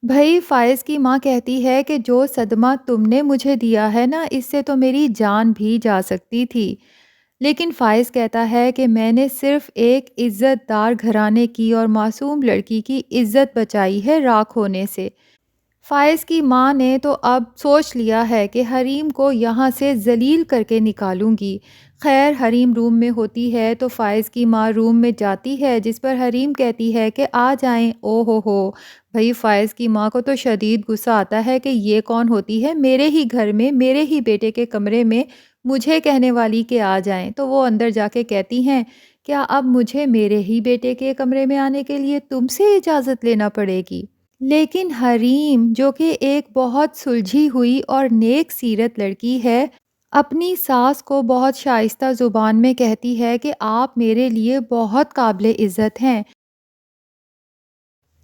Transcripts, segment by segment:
بھائی فائز کی ماں کہتی ہے کہ جو صدمہ تم نے مجھے دیا ہے نا، اس سے تو میری جان بھی جا سکتی تھی۔ لیکن فائز کہتا ہے کہ میں نے صرف ایک عزت دار گھرانے کی اور معصوم لڑکی کی عزت بچائی ہے راکھ ہونے سے۔ فائز کی ماں نے تو اب سوچ لیا ہے کہ حریم کو یہاں سے ذلیل کر کے نکالوں گی۔ خیر حریم روم میں ہوتی ہے تو فائز کی ماں روم میں جاتی ہے، جس پر حریم کہتی ہے کہ آ جائیں۔ او ہو بھئی فائز کی ماں کو تو شدید غصہ آتا ہے کہ یہ کون ہوتی ہے میرے ہی گھر میں، میرے ہی بیٹے کے کمرے میں مجھے کہنے والی کہ آ جائیں۔ تو وہ اندر جا کے کہتی ہیں کیا اب مجھے میرے ہی بیٹے کے کمرے میں آنے کے لیے تم سے اجازت لینا پڑے گی؟ لیکن حریم جو کہ ایک بہت سلجھی ہوئی اور نیک سیرت لڑکی ہے، اپنی ساس کو بہت شائستہ زبان میں کہتی ہے کہ آپ میرے لیے بہت قابل عزت ہیں،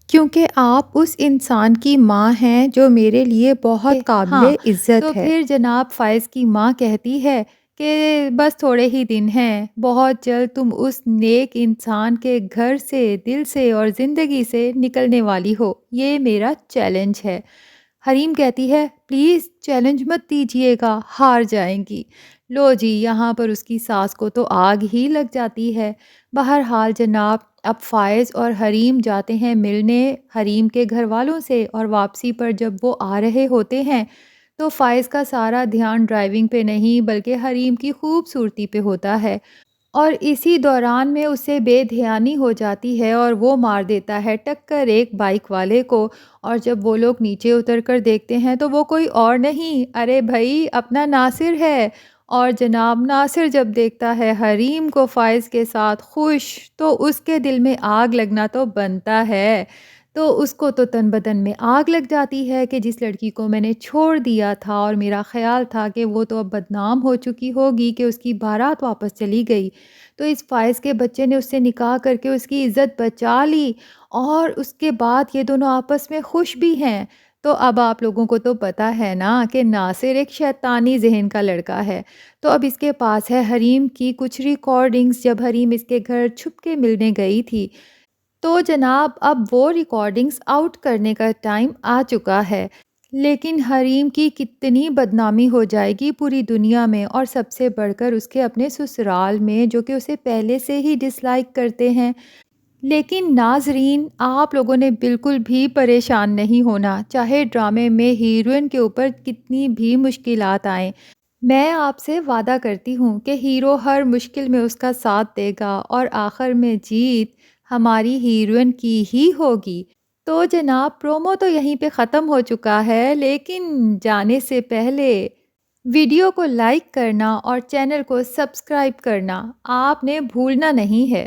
کیونکہ آپ اس انسان کی ماں ہیں جو میرے لیے بہت قابل ہاں عزت ہے۔ تو پھر جناب فائز کی ماں کہتی ہے کہ بس تھوڑے ہی دن ہیں، بہت جلد تم اس نیک انسان کے گھر سے، دل سے اور زندگی سے نکلنے والی ہو، یہ میرا چیلنج ہے۔ حریم کہتی ہے پلیز چیلنج مت دیجیے گا، ہار جائیں گی۔ لو جی یہاں پر اس کی ساس کو تو آگ ہی لگ جاتی ہے۔ بہرحال جناب اب فائز اور حریم جاتے ہیں ملنے حریم کے گھر والوں سے، اور واپسی پر جب وہ آ رہے ہوتے ہیں تو فائز کا سارا دھیان ڈرائیونگ پہ نہیں بلکہ حریم کی خوبصورتی پہ ہوتا ہے، اور اسی دوران میں اسے بے دھیانی ہو جاتی ہے اور وہ مار دیتا ہے ٹکر ایک بائک والے کو۔ اور جب وہ لوگ نیچے اتر کر دیکھتے ہیں تو وہ کوئی اور نہیں، ارے بھائی اپنا ناصر ہے۔ اور جناب ناصر جب دیکھتا ہے حریم کو فائز کے ساتھ خوش تو اس کے دل میں آگ لگنا تو بنتا ہے۔ تو اس کو تو تن بدن میں آگ لگ جاتی ہے کہ جس لڑکی کو میں نے چھوڑ دیا تھا اور میرا خیال تھا کہ وہ تو اب بدنام ہو چکی ہوگی کہ اس کی بارات واپس چلی گئی، تو اس فائز کے بچے نے اس سے نکاح کر کے اس کی عزت بچا لی، اور اس کے بعد یہ دونوں آپس میں خوش بھی ہیں۔ تو اب آپ لوگوں کو تو پتہ ہے نا کہ ناصر ایک شیطانی ذہن کا لڑکا ہے۔ تو اب اس کے پاس ہے حریم کی کچھ ریکارڈنگز جب حریم اس کے گھر چھپ کے ملنے گئی تھی۔ تو جناب اب وہ ریکارڈنگز آؤٹ کرنے کا ٹائم آ چکا ہے، لیکن حریم کی کتنی بدنامی ہو جائے گی پوری دنیا میں، اور سب سے بڑھ کر اس کے اپنے سسرال میں جو کہ اسے پہلے سے ہی ڈس لائک کرتے ہیں۔ لیکن ناظرین آپ لوگوں نے بالکل بھی پریشان نہیں ہونا، چاہے ڈرامے میں ہیروئن کے اوپر کتنی بھی مشکلات آئیں، میں آپ سے وعدہ کرتی ہوں کہ ہیرو ہر مشکل میں اس کا ساتھ دے گا اور آخر میں جیت ہماری ہیروئن کی ہی ہوگی۔ تو جناب پرومو تو یہیں پہ ختم ہو چکا ہے، لیکن جانے سے پہلے ویڈیو کو لائک کرنا اور چینل کو سبسکرائب کرنا آپ نے بھولنا نہیں ہے۔